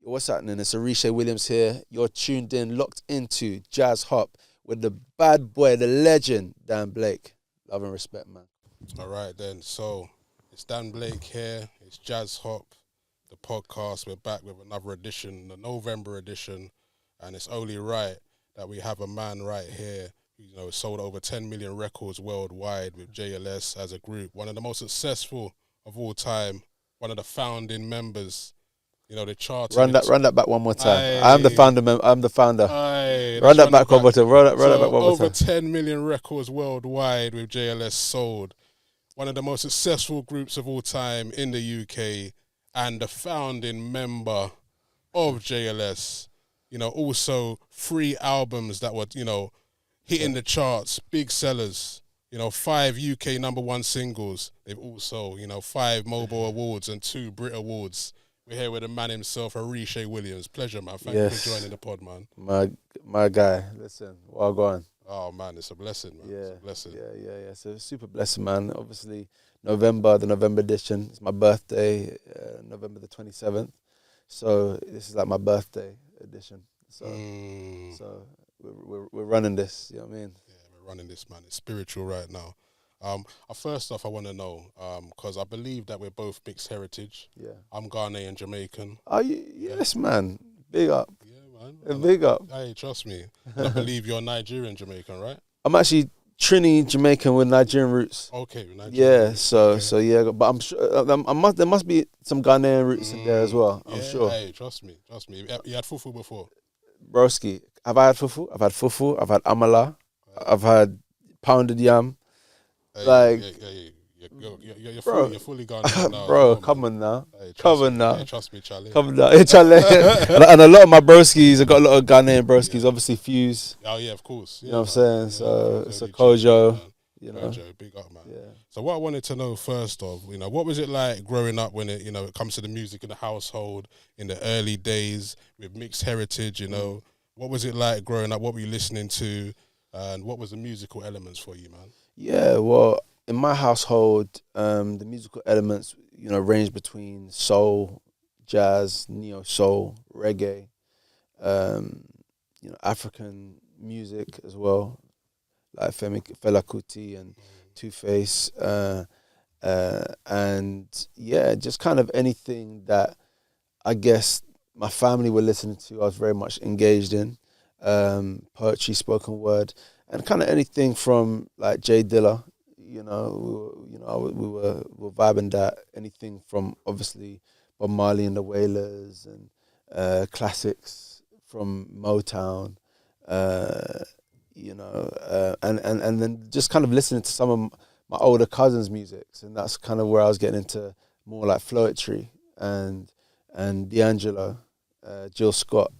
What's happening? It's Oritsé Williams here. You're tuned in, locked into Jazz Hop with the bad boy, the legend, Dan Blake. Love and respect, man. All right, then. So it's Dan Blake here. It's Jazz Hop, the podcast. We're back with another edition, the November edition. And it's only right that we have a man right here who, sold over 10 million records worldwide with JLS as a group. One of the most successful of all time. One of the founding members. The chart. Run that back one more time. Aye. I'm the founder. I'm the founder. Aye, run that back one more time. Run that back one more over time. 10 million records worldwide with JLS sold. One of the most successful groups of all time in the UK and the founding member of JLS. Also 3 albums that were, hitting the charts, big sellers. 5 UK #1 singles. They've also, 5 Mobile Awards and 2 Brit Awards. We're here with the man himself, Oritsé Williams. Pleasure, man. Thank you for joining the pod, man. My guy. Listen, well gone. Oh, man, it's a blessing, man. Yeah, it's a blessing. Yeah. It's a super blessing, man. Obviously, the November edition. It's my birthday, November the 27th. So this is like my birthday edition. So we're running this, you know what I mean? Yeah, we're running this, man. It's spiritual right now. First off, I want to know, because I believe that we're both mixed heritage. Yeah. I'm Ghanaian, Jamaican. Oh, yes, man. Big up. Yeah, man. Big up. Hey, trust me. I believe you're Nigerian, Jamaican, right? I'm actually Trini Jamaican with Nigerian roots. Okay, Nigerian. Yeah, so yeah, but I'm sure there must be some Ghanaian roots in there as well. I'm sure. Hey, trust me. You had fufu before? Broski, have I had fufu? I've had fufu. I've had amala. I've had pounded yam. Hey, you're fully gone now. Bro, come on now. Hey, trust me, Charlie. Come on now. Hey, Charlie. and a lot of my broskies, I've got a lot of Ghanaian broskies, obviously Fuse. Oh, yeah, of course. You know what I'm saying? So it's a Kojo. Kojo, big up, man. Yeah. So what I wanted to know first off, what was it like growing up when it comes to the music in the household in the early days with mixed heritage, What was it like growing up? What were you listening to? And what was the musical elements for you, man? Yeah, well, in my household, the musical elements, range between soul, jazz, neo soul, reggae, African music as well, like Fela Kuti and Two Face, and yeah, just kind of anything that I guess my family were listening to. I was very much engaged in poetry, spoken word. And kind of anything from like Jay Dilla, we were vibing that. Anything from obviously Bob Marley and the Wailers and classics from Motown, and then just kind of listening to some of my older cousins' musics, and that's kind of where I was getting into more like Floetry and D'Angelo, Jill Scott.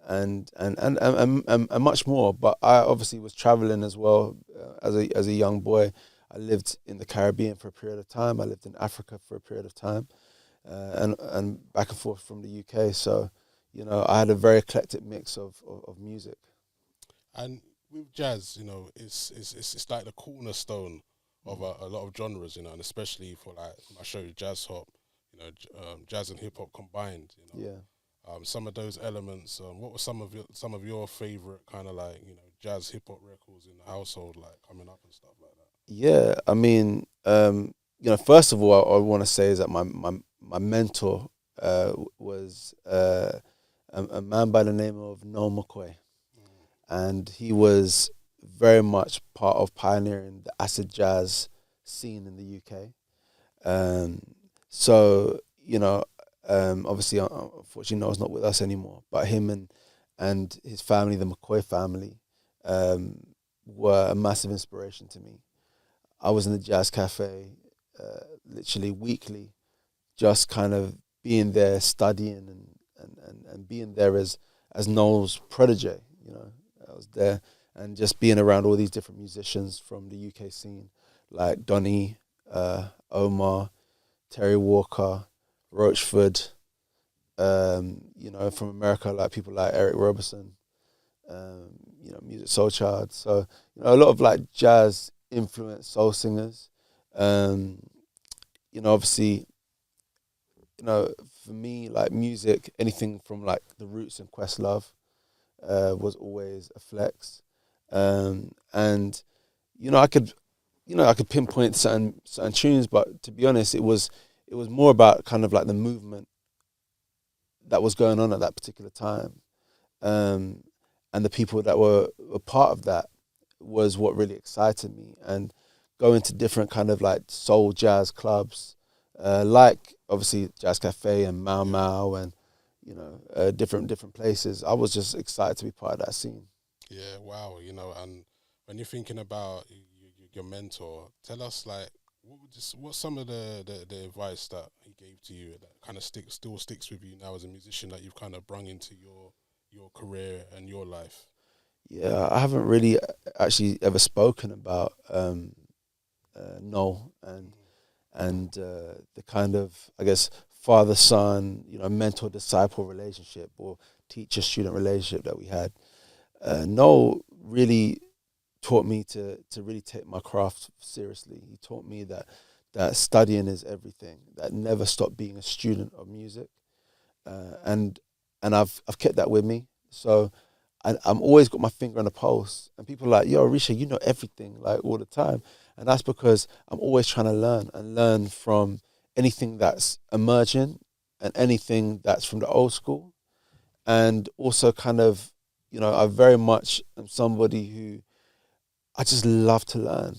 And much more, but I obviously was traveling as well as a young boy. I lived in the Caribbean for a period of time. I lived in Africa for a period of time, and back and forth from the UK. So, I had a very eclectic mix of music. And with jazz, it's like the cornerstone of a lot of genres, and especially for like my show, Jazz Hop, jazz and hip hop combined. Yeah. Some of those elements. What were some of your favorite kind of like jazz hip hop records in the household, like coming up and stuff like that? Yeah, I mean, first of all, I want to say is that my mentor was a man by the name of Noel McCoy, and he was very much part of pioneering the acid jazz scene in the UK. So obviously, unfortunately, Noel's not with us anymore. But him and his family, the McCoy family, were a massive inspiration to me. I was in the jazz cafe literally weekly, just kind of being there, studying and being there as Noel's protege. I was there and just being around all these different musicians from the UK scene, like Donny, Omar, Terry Walker, Roachford, from America, like people like Eric Roberson, Music Soul Child. So, a lot of like jazz influenced soul singers. Obviously for me, like music, anything from like the Roots and Questlove, was always a flex. And I could pinpoint certain tunes, but to be honest, it was more about kind of like the movement that was going on at that particular time, um, and the people that were a part of that was what really excited me. And going to different kind of like soul jazz clubs, like obviously Jazz Cafe and Mau Mau, and different places. I was just excited to be part of that scene. Yeah, wow. And when you're thinking about your mentor, tell us like what's some of the advice that he gave to you that kind of still sticks with you now as a musician that you've kind of brung into your career and your life. Yeah, I haven't really actually ever spoken about Noel and the kind of, I guess, father son, mentor disciple relationship or teacher student relationship that we had. Noel really taught me to really take my craft seriously. He taught me that studying is everything. That never stop being a student of music, and I've kept that with me. So I'm always got my finger on the pulse. And people are like, yo, Risha, you know everything, like all the time. And that's because I'm always trying to learn from anything that's emerging and anything that's from the old school. And also kind of, I very much am somebody who I just love to learn.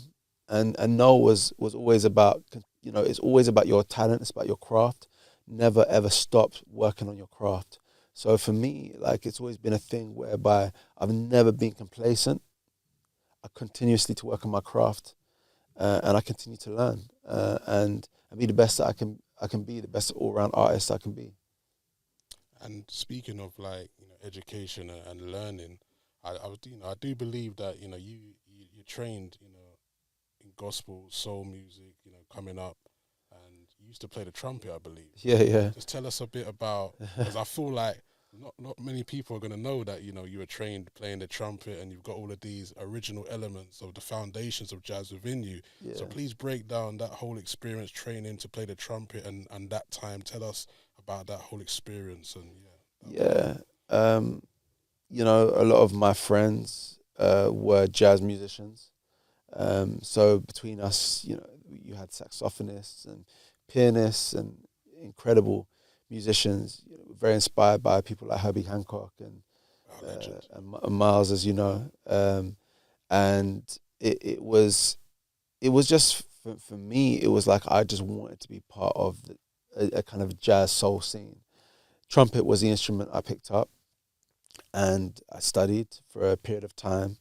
And Noel was always about, it's always about your talent, it's about your craft. Never ever stop working on your craft. So for me, like it's always been a thing whereby I've never been complacent. I continuously to work on my craft, and I continue to learn, and be the best that I can be, the best all round artist I can be. And speaking of like education and learning, I do believe that you trained in gospel soul music coming up, and you used to play the trumpet, I believe. Yeah, yeah. Just tell us a bit about, because I feel like not many people are going to know that you were trained playing the trumpet and you've got all of these original elements of the foundations of jazz within you. Yeah. So please break down that whole experience training to play the trumpet and that time. Tell us about that whole experience and Yeah. A lot of my friends were jazz musicians. So between us, you had saxophonists and pianists and incredible musicians, very inspired by people like Herbie Hancock and Miles, as you know. And it was just for me. It was like I just wanted to be part of a kind of jazz soul scene. Trumpet was the instrument I picked up, and I studied for a period of time.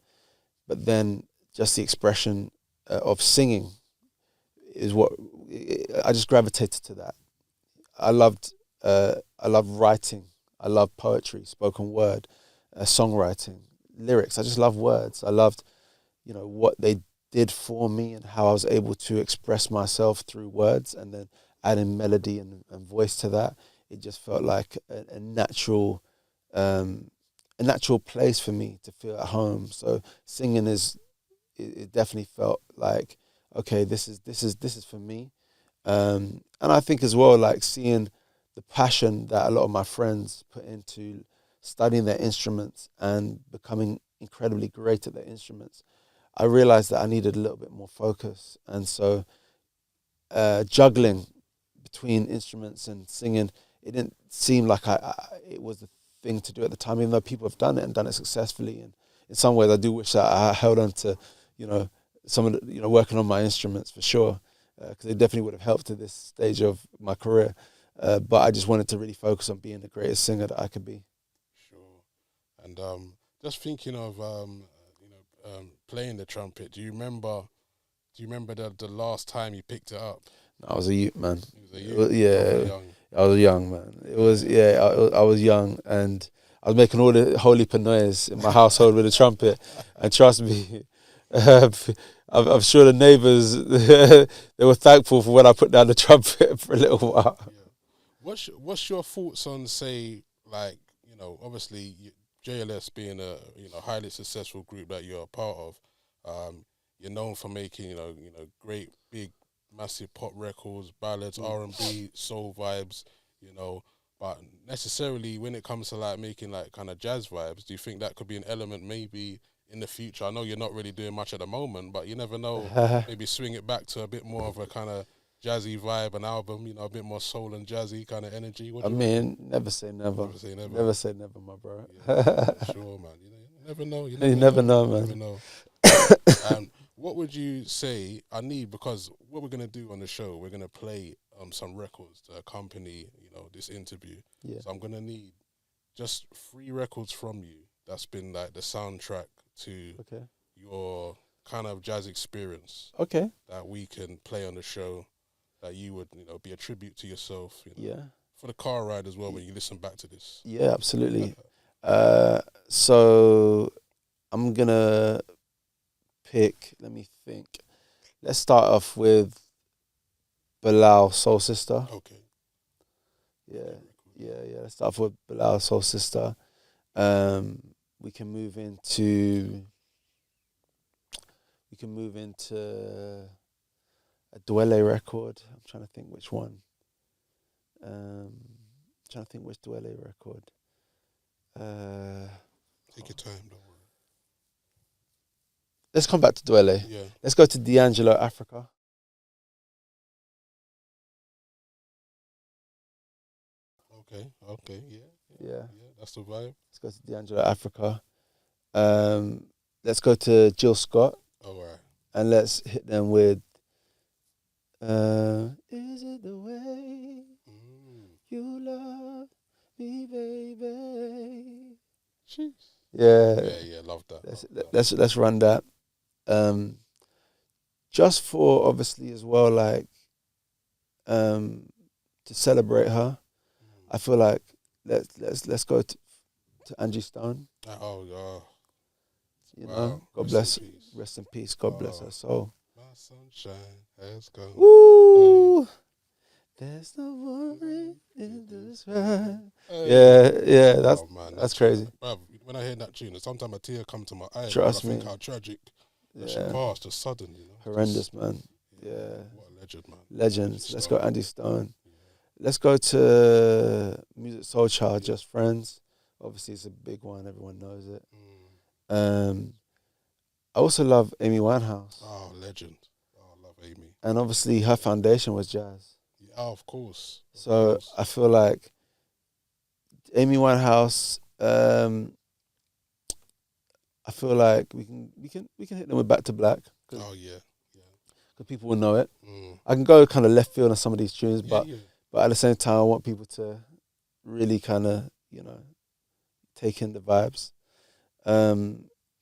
But then just the expression of singing is what I just gravitated to that. I loved writing. I loved poetry, spoken word, songwriting, lyrics. I just love words. I loved, what they did for me and how I was able to express myself through words, and then adding melody and voice to that. It just felt like a natural place for me to feel at home. So singing it definitely felt like, okay, this is for me. And I think as well, like seeing the passion that a lot of my friends put into studying their instruments and becoming incredibly great at their instruments, I realized that I needed a little bit more focus. And so juggling between instruments and singing, it didn't seem like it was the thing to do at the time, even though people have done it and done it successfully. And in some ways, I do wish that I held on to, some of the, working on my instruments for sure, because it definitely would have helped at this stage of my career. But I just wanted to really focus on being the greatest singer that I could be. sure. And just thinking of playing the trumpet. Do you remember the last time you picked it up? I was a youth, man. It was a youth. Yeah, I was young, man. It was, yeah, I was young, and I was making all the holy noise in my household with a trumpet. And trust me, I'm sure the neighbours they were thankful for when I put down the trumpet for a little while. Yeah. What's your thoughts on, say, like, obviously JLS being a highly successful group that you're a part of, you're known for making great big massive pop records, ballads, R&B, soul vibes. you know. But necessarily when it comes to like making like kind of jazz vibes, do you think that could be an element maybe in the future? I know you're not really doing much at the moment, but you never know. Maybe swing it back to a bit more of a kind of jazzy vibe, an album, you know, a bit more soul and jazzy kind of energy. What I do you mean, never say never. Never say never. Never say never, my bro. Sure, man. You never know. You never know, man. You never know. What would you say I need, because what we're gonna do on the show, we're gonna play some records to accompany, you know, this interview. Yeah. So I'm gonna need just 3 records from you that's been like the soundtrack to your kind of jazz experience. Okay. That we can play on the show, that you would, you know, be a tribute to yourself. You know, Yeah. for the car ride as well when you listen back to this. Yeah, absolutely. So I'm gonna pick. Let me think. Let's start off with Bilal, Soul Sister. Okay. Yeah. Let's start off with Bilal, Soul Sister. We can move into a Dwele record. I'm trying to think which one. Trying to think which Dwele record. Take your time, don't worry. Let's come back to Dwele. Yeah. Let's go to D'Angelo, Africa. Okay, yeah. That's the vibe. Let's go to D'Angelo, Africa. Let's go to Jill Scott. All right. And let's hit them with Is it the way you love me, baby? Jeez. Yeah, love that. Let's run that. Just for obviously as well, like to celebrate her. I feel like let's go to Angie Stone. You know, God bless, rest in peace. God bless her soul. My sunshine has gone. Woo! There's no worry in this world. Yeah, that's crazy. Bruv, when I hear that tune, sometimes a tear come to my eye. Trust me. I me. think how tragic that she passed, just sudden, you know. Horrendous, man. Yeah. What a legend, man. Legends. Let's go Andy Stone. Let's go to Music Soul Child, Just Friends. Obviously, it's a big one. Everyone knows it. I also love Amy Winehouse. Oh, legend. Oh, I love Amy. And obviously, her foundation was jazz. Yeah, of course. I feel like Amy Winehouse. I feel like we can hit them with Back to Black. Oh yeah. Because people will know it. I can go kind of left field on some of these tunes, but at the same time, I want people to really kind of, you know, take in the vibes.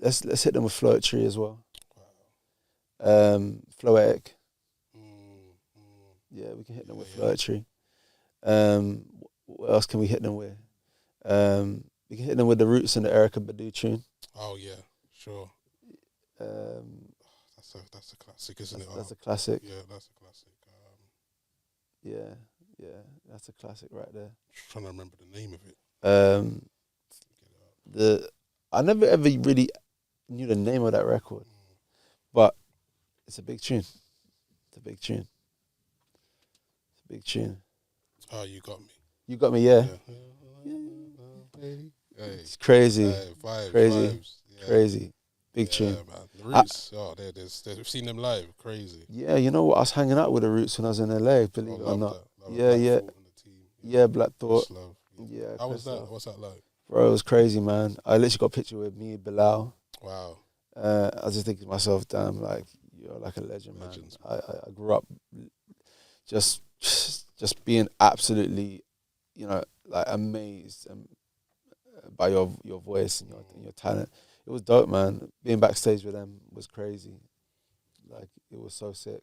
Let's hit them with Floetry as well. Floetic. Yeah, we can hit them with Floetry. What else can we hit them with? We can hit them with the Roots and the Erykah Badu tune. Oh yeah, sure. That's a classic, isn't it? That's a classic. Yeah, that's a classic. Yeah, that's a classic right there. Just trying to remember the name of it. I never ever really knew the name of that record, but it's a big tune. Oh, you got me. You got me, yeah. Hey. It's crazy. Vibes. Yeah. Crazy. Big tune. Yeah, man. The Roots, we've seen them live. Crazy. Yeah, you know what? I was hanging out with the Roots when I was in LA, believe it or not. Yeah, Black Thought. Yeah. How was that? What's that like? Bro, it was crazy, man. I literally got a picture with me, Bilal. Wow. I was just thinking to myself, damn, like, you're like a legend, man. I grew up just being absolutely, you know, like amazed by your voice and your talent. It was dope, man. Being backstage with them was crazy. Like, it was so sick.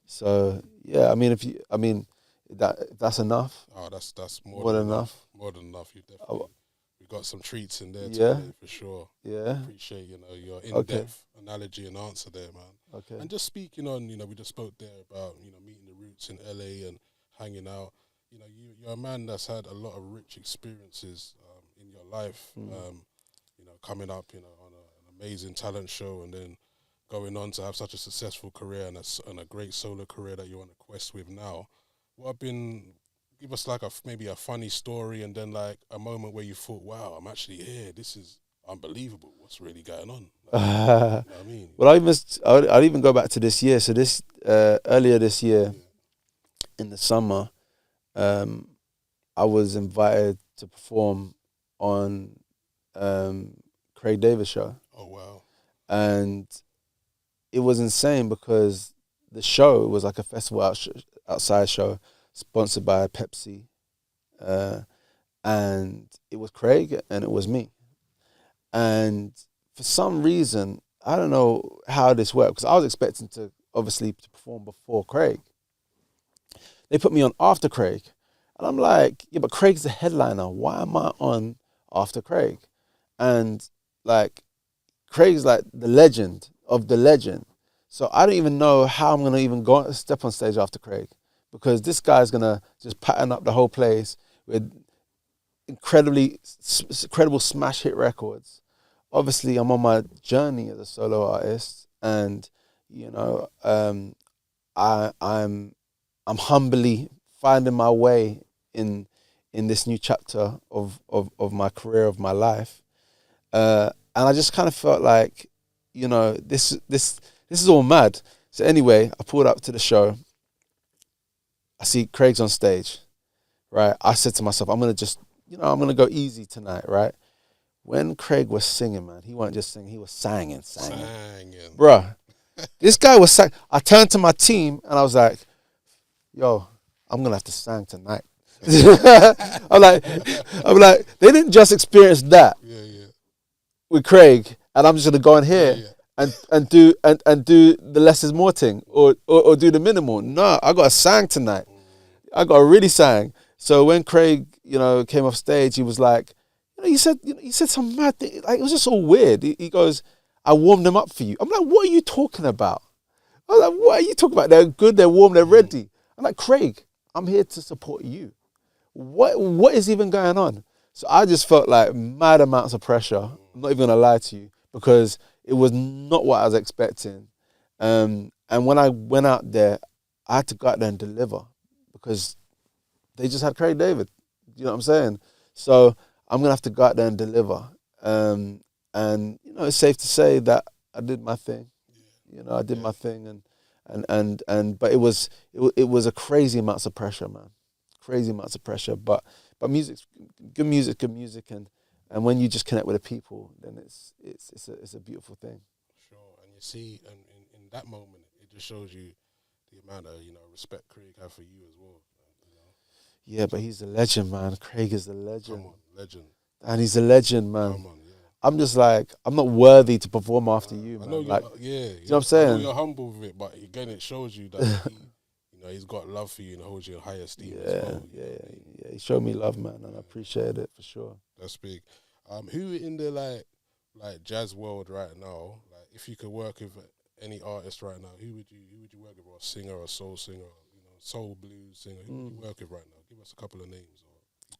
So yeah, I mean, if that's enough. Oh, that's more than enough. More than enough. You definitely. We got some treats in there today, for sure. Yeah. Appreciate, you know, your in-depth analogy and answer there, man. Okay. And just speaking on, you know, we just spoke there about, you know, meeting the Roots in LA and hanging out. You know, you're a man that's had a lot of rich experiences in your life. You know, coming up, you know, on an amazing talent show, and then going on to have such a successful career and a great solo career that you're on a quest with now. What have been give us like maybe a funny story, and then like a moment where you thought, "Wow, I'm actually here. This is unbelievable. What's really going on?" Like, you know what I mean? Well, I'll even go back to this year. So this earlier this year in the summer, I was invited to perform on Craig Davis show. Oh wow! And it was insane because the show was like a festival outside show sponsored by Pepsi, and it was Craig and it was me. And for some reason, I don't know how this worked because I was expecting to obviously to perform before Craig. They put me on after Craig, and I'm like, yeah, but Craig's the headliner. Why am I on after Craig? And like, Craig's like the legend of the legend. So I don't even know how I'm gonna even step on stage after Craig, because this guy's gonna just pattern up the whole place with incredible smash hit records. Obviously, I'm on my journey as a solo artist, and you know, I'm humbly finding my way in this new chapter of my career, of my life, and I just kind of felt like, you know, this is all mad. So anyway, I pulled up to the show. I see Craig's on stage, right? I said to myself, I'm gonna go easy tonight, right? When Craig was singing, man, he wasn't just singing, he was singing. Bruh, this guy was sang. I turned to my team and I was like, yo, I'm gonna have to sing tonight. I'm like, they didn't just experience that with Craig, and I'm just gonna go in here and do the less is more thing, or do the minimal. No, I got to sang tonight. I got to really sang. So when Craig, you know, came off stage, he was like, he said some mad thing. Like, it was just all weird. He goes, I warmed them up for you. I'm like, what are you talking about? I was like, what are you talking about? They're good, they're warm, they're ready. I'm like, Craig, I'm here to support you. What is even going on? So I just felt like mad amounts of pressure. I'm not even gonna lie to you, because it was not what I was expecting. And when I went out there, I had to go out there and deliver, because they just had Craig David. You know what I'm saying? So I'm gonna have to go out there and deliver. And you know, it's safe to say that I did my thing. You know, I did my thing, but it was a crazy amounts of pressure, man. Crazy amounts of pressure. But good music, and when you just connect with the people, then it's a beautiful thing. Sure, and you see, and in that moment, it just shows you the amount of, you know, respect Craig had for you as well. You know? Yeah, but he's a legend, man. Craig is a legend. Come on, legend. And he's a legend, man. Come on, yeah. I'm just like, I'm not worthy to perform after you, man. I know like, yeah. You know what I'm saying? I know you're humble with it, but again, it shows you that you know, he's got love for you and holds you in high esteem as well. Yeah. He showed me love, man, and I appreciate it for sure. That's big. Who in the like jazz world right now, like if you could work with any artist right now, who would you work with? Or a singer, or a soul singer, or, you know, soul blues singer? Who would you work with right now? Give us a couple of names.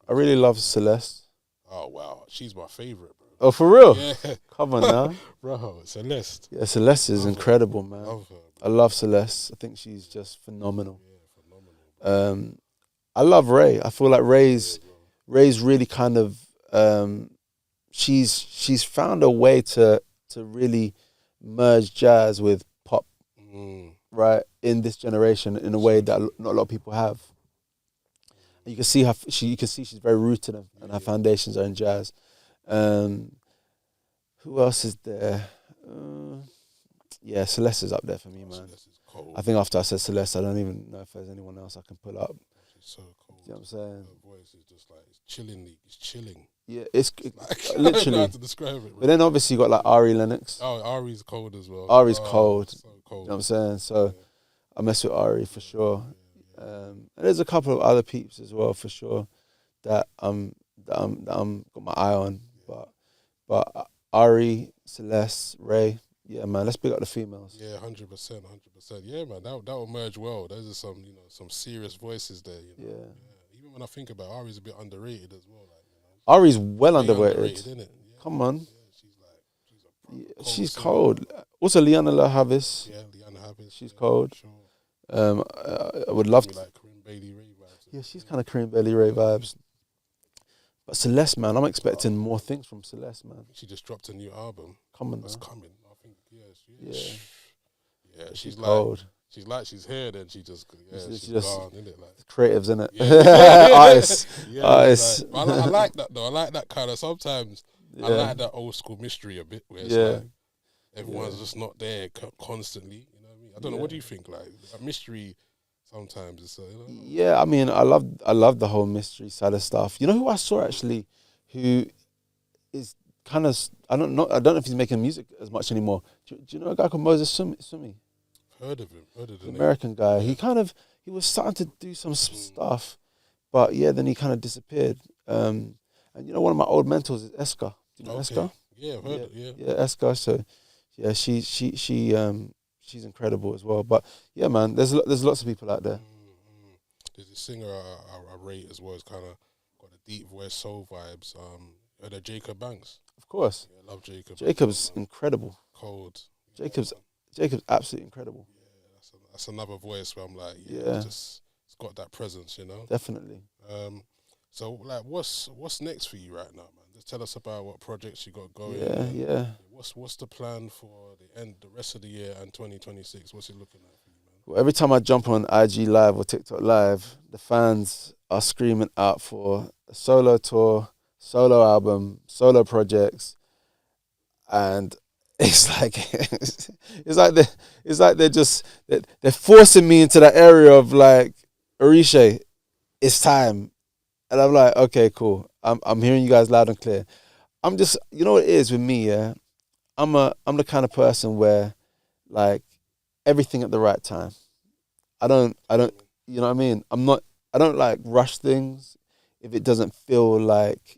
I really love Celeste. Oh wow, she's my favorite, bro. Oh, for real? Yeah. Come on now. Bro, Celeste. Yeah, Celeste is incredible, man. Love her, I love Celeste. I think she's just phenomenal. Yeah, phenomenal. I love Ray. I feel like Ray's really kind of she's found a way to really merge jazz with pop, right, in this generation in a way that not a lot of people have. You can see she's very rooted and her foundations are in jazz. Who else is there? Yeah, Celeste is up there for me, man. I think after I said Celeste, I don't even know if there's anyone else I can pull up. She's so cold. You know what I'm saying? Her voice is just like, it's chilling. Yeah, it's like, literally. I don't know how to describe it. Bro. But then obviously you got like Ari Lennox. Oh, Ari's cold as well. Ari's cold. So cold. You know what I'm saying? So I mess with Ari for sure. And there's a couple of other peeps as well for sure that I'm got my eye on. But Ari, Celeste, Ray, yeah, man, let's pick up the females. Yeah, 100%. Yeah, man, that will merge well. Those are some, you know, some serious voices there. You know? Yeah. Even when I think about it, Ari's a bit underrated as well. Like, you know, Ari's well underrated. Isn't it? Yeah. Come on. Yeah, she's cold. Also, Liana La Havis. Yeah, Liana Havis. She's cold. Sure. I would love to. Like Corinne Bailey Ray vibes. Yeah, she's kind of Cream Belly Ray vibes. But Celeste, man, I'm expecting more things from Celeste, man. She just dropped a new album. Coming, That's man. coming. I think, Yeah. She's cold. She's here, then she just, she's just gone, innit? Like, creatives, innit? Yeah. Artists. Yeah, Artists. like, I like that, though. I like that kind of, sometimes I like that old school mystery a bit, where it's like, everyone's just not there constantly, you know what I mean? I don't know, what do you think? Like, a mystery, sometimes it's, Yeah, I mean, I love the whole mystery side of stuff. You know who I saw, actually, who is kind of, I don't know if he's making music as much anymore. Do you know a guy called Moses Sumi? Heard of him. The American guy. Yeah. He was starting to do some stuff, but yeah, then he kind of disappeared. And you know, one of my old mentors is Eska. Do you know Eska? Yeah, I've heard it. Yeah, Eska. So yeah, she's incredible as well. But yeah, man, there's lots of people out there. There's a singer I rate as well. It's kind of got a deep voice, soul vibes. The Jacob Banks. Of course. Yeah, I love Jacob. Jacob's incredible. Cold. Jacob's absolutely incredible. Yeah, that's another voice where I'm like, it's got that presence, you know. Definitely. So like, what's next for you right now, man? Just tell us about what projects you got going. Yeah. What's the plan for the rest of the year and 2026? What's it looking like for you, man? Well, every time I jump on IG Live or TikTok Live, the fans are screaming out for a solo tour, solo album, solo projects, and it's like they're forcing me into that area of like, Oritsé, it's time, and I'm like, okay, cool. I'm hearing you guys loud and clear. I'm just, you know what it is with me, yeah. I'm the kind of person where, like, everything at the right time. I don't, you know what I mean? I don't like rush things if it doesn't feel like,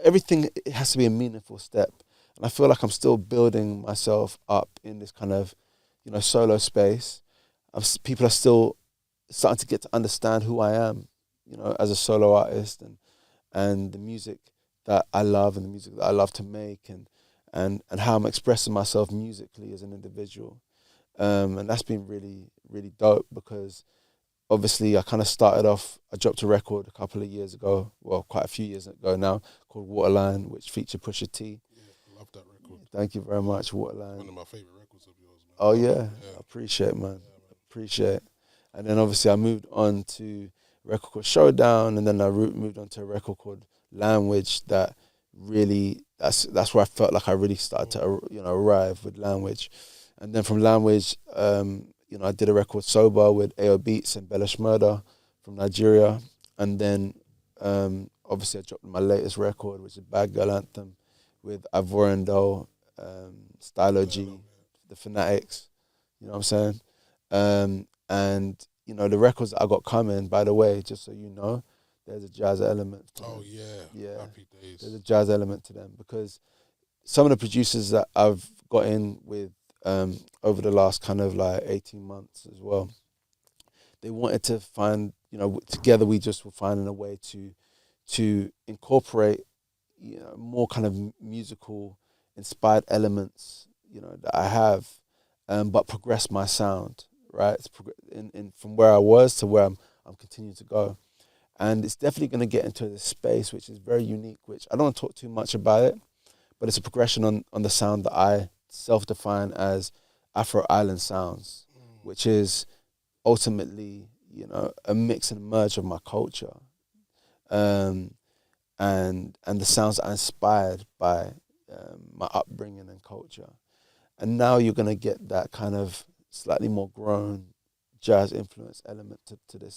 everything, it has to be a meaningful step. And I feel like I'm still building myself up in this kind of, solo space. People are still starting to get to understand who I am, as a solo artist, and the music that I love, and the music that I love to make, and how I'm expressing myself musically as an individual. And that's been really, really dope, because obviously I kind of started off, I dropped a record a couple of years ago, well, quite a few years ago now, called Waterline, which featured Pusha T. Yeah, I love that record. Thank you very much, Waterline. One of my favourite records of yours, man. Oh, yeah. I appreciate it, man. Appreciate it. And then obviously I moved on to a record called Showdown, and then I moved on to a record called Language that really, that's where I felt like I really started to, arrive with Language. And then from Language, I did a record Sober with AO Beats and Bella Shmurda from Nigeria. And then obviously I dropped my latest record, which is Bad Girl Anthem, with Ivorian Doe, Stylo G, The Fanatics, you know what I'm saying? And, the records that I got coming, by the way, just so you know, there's a jazz element to them. Yeah. Happy days. There's a jazz element to them, because some of the producers that I've got in with over the last kind of like 18 months as well, they wanted to find, together we just were finding a way to incorporate, more kind of musical inspired elements, that I have, but progress my sound, right? It's from where I was to where I'm continuing to go. And it's definitely going to get into this space, which is very unique, which I don't want to talk too much about it, but it's a progression on the sound that I self-define as Afro Island sounds, which is ultimately, a mix and merge of my culture, and the sounds that are inspired by my upbringing and culture. And now you're going to get that kind of slightly more grown jazz influence element to the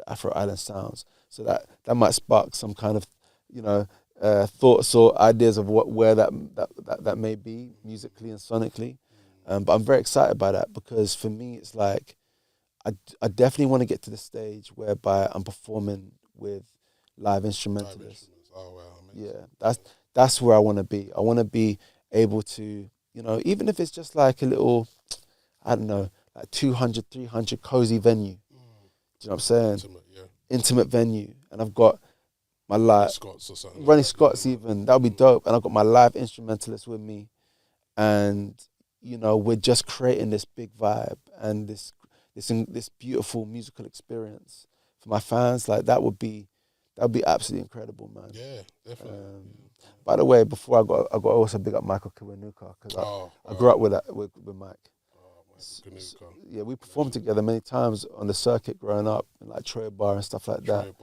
Afro Island sounds. So that might spark some kind of, thoughts or ideas of where that may be musically and sonically. But I'm very excited by that, because for me it's like I definitely want to get to the stage whereby I'm performing with live instrumentalists. Oh wow! Yeah, that's where I want to be. I want to be able to, even if it's just like a little, I don't know, like 200, 300 cozy venue. Do you know what I'm saying? Intimate venue, and I've got my live Scots or something. Ronnie Scott's even, that would be dope. And I've got my live instrumentalist with me, and we're just creating this big vibe and this this beautiful musical experience for my fans. Like that would be absolutely incredible, man. Yeah, definitely. By the way, before I got also big up Michael Kiwanuka because I grew up with Mike. Yeah, we performed together many times on the circuit growing up, in like Troy Bar and stuff like that.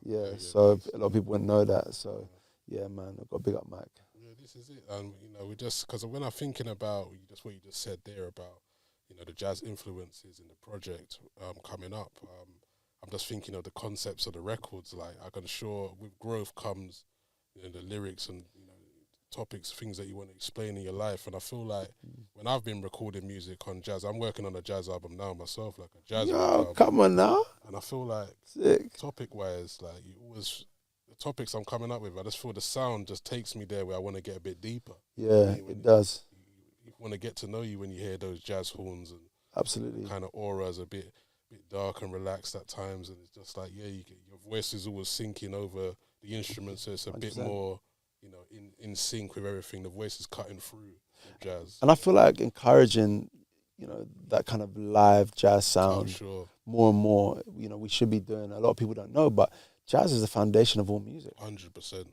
Yeah, so a lot of people wouldn't know that. So yeah, man, I got big up Mike. Yeah, this is it. And we just, because when I'm thinking about just what you just said there about the jazz influences in the project coming up, I'm just thinking of the concepts of the records. Like I can sure with growth comes the lyrics and topics, things that you want to explain in your life. And I feel like when I've been recording music on jazz, I'm working on a jazz album now myself, like a jazz album. Come on now. And I feel like topic wise, like the topics I'm coming up with, I just feel the sound just takes me there where I want to get a bit deeper. Yeah, it does. You want to get to know you when you hear those jazz horns and absolutely kind of auras a bit dark and relaxed at times, and it's just like your voice is always sinking over the instruments, so it's a 100%. Bit more in sync with everything. The voice is cutting through jazz, and I feel like encouraging that kind of live jazz sound more and more. We should be doing. A lot of people don't know, but jazz is the foundation of all music. 100%.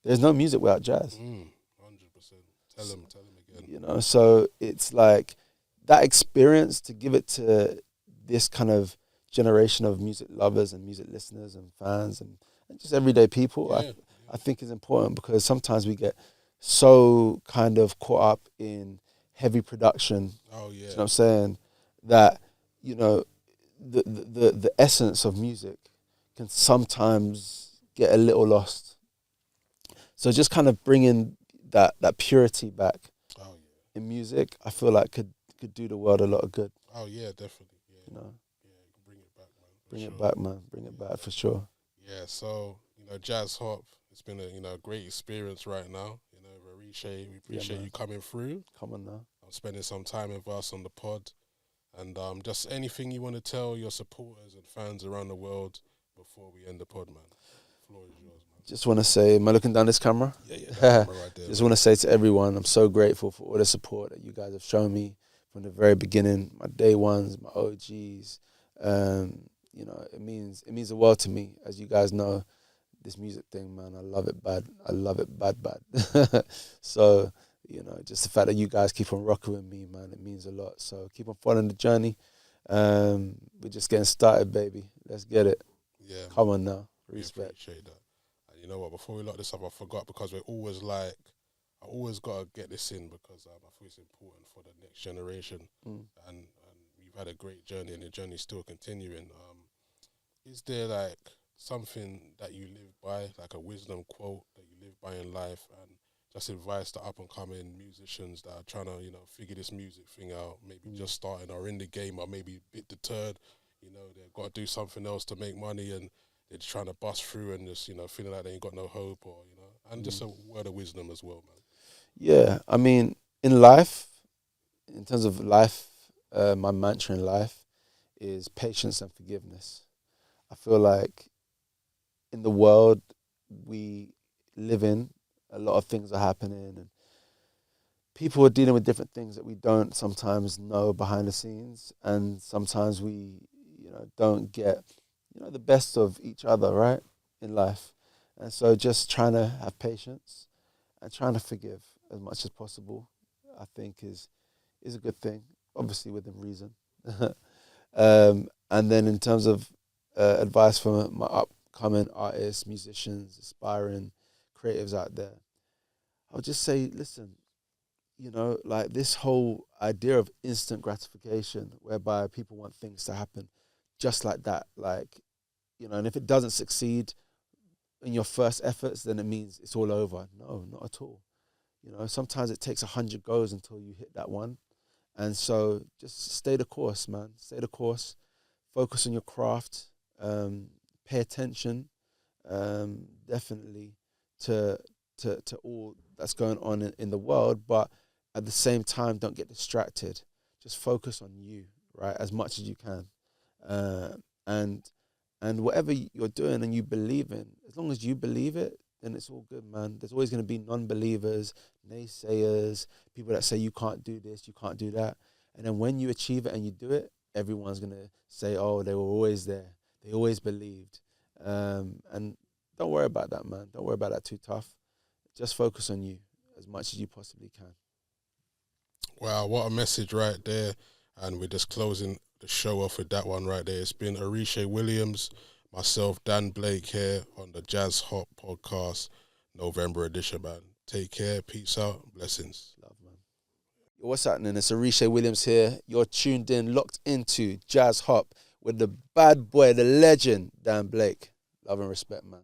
There's no music without jazz. 100%. Tell them again. So it's like that experience, to give it to this kind of generation of music lovers and music listeners and fans and just everyday people, I think is important, because sometimes we get so kind of caught up in heavy production. Oh yeah. You know what I'm saying? That, the essence of music can sometimes get a little lost. So just kind of bringing that purity back in music, I feel like could do the world a lot of good. Oh yeah, definitely. Yeah. Bring it back, man. Bring it back for sure. Yeah, so, Jazz Hop, it's been a great experience right now. Oritsé, we appreciate you coming through. Come on now. Spending some time with us on the pod. And just anything you want to tell your supporters and fans around the world before we end the pod, man. The floor is yours, man. Just want to say, am I looking down this camera? Yeah, camera right there. Just want to say to everyone, I'm so grateful for all the support that you guys have shown me from the very beginning, my day ones, my OGs. It means the world to me. As you guys know, this music thing, man, I love it bad. Bad. So, just the fact that you guys keep on rocking with me, man, it means a lot. So keep on following the journey. We're just getting started, baby. Let's get it. Yeah. Come on now. Respect. We appreciate that. And you know what? Before we lock this up, I forgot, because we're always like, I always got to get this in, because I feel it's important for the next generation. And we've had a great journey, and the journey's still continuing. Is there like something that you live by, like a wisdom quote that you live by in life, and just advice to up and coming musicians that are trying to, figure this music thing out, maybe just starting or in the game, or maybe a bit deterred, they've got to do something else to make money, and they're just trying to bust through and just, feeling like they ain't got no hope, or, and just a word of wisdom as well, man. Yeah, I mean, in life, in terms of life, my mantra in life is patience and forgiveness. I feel like in the world we live in, a lot of things are happening, and people are dealing with different things that we don't sometimes know behind the scenes, and sometimes we, don't get, the best of each other, right, in life. And so just trying to have patience and trying to forgive as much as possible, I think is a good thing, obviously within reason. And then in terms of advice from my upcoming artists, musicians, aspiring creatives out there, I'll just say, listen, like this whole idea of instant gratification, whereby people want things to happen just like that, like, and if it doesn't succeed in your first efforts, then it means it's all over. No, not at all. Sometimes it takes 100 goes until you hit that one. And so just stay the course, man. Stay the course. Focus on your craft. Pay attention, definitely, to all that's going on in the world. But at the same time, don't get distracted. Just focus on you, right, as much as you can. And whatever you're doing and you believe in, as long as you believe it, then it's all good, man. There's always going to be non-believers, naysayers, people that say you can't do this, you can't do that. And then when you achieve it and you do it, everyone's going to say, oh, they were always there. They always believed. And don't worry about that, man. Don't worry about that too tough. Just focus on you as much as you possibly can. Wow, what a message right there. And we're just closing the show off with that one right there. It's been Oritsé Williams, myself, Dan Blake here on the Jazz Hop Podcast, November edition, man. Take care, peace out, blessings. Love, man. Yo, what's happening? It's Oritsé Williams here. You're tuned in, locked into Jazz Hop with the bad boy, the legend, Dan Blake. Love and respect, man.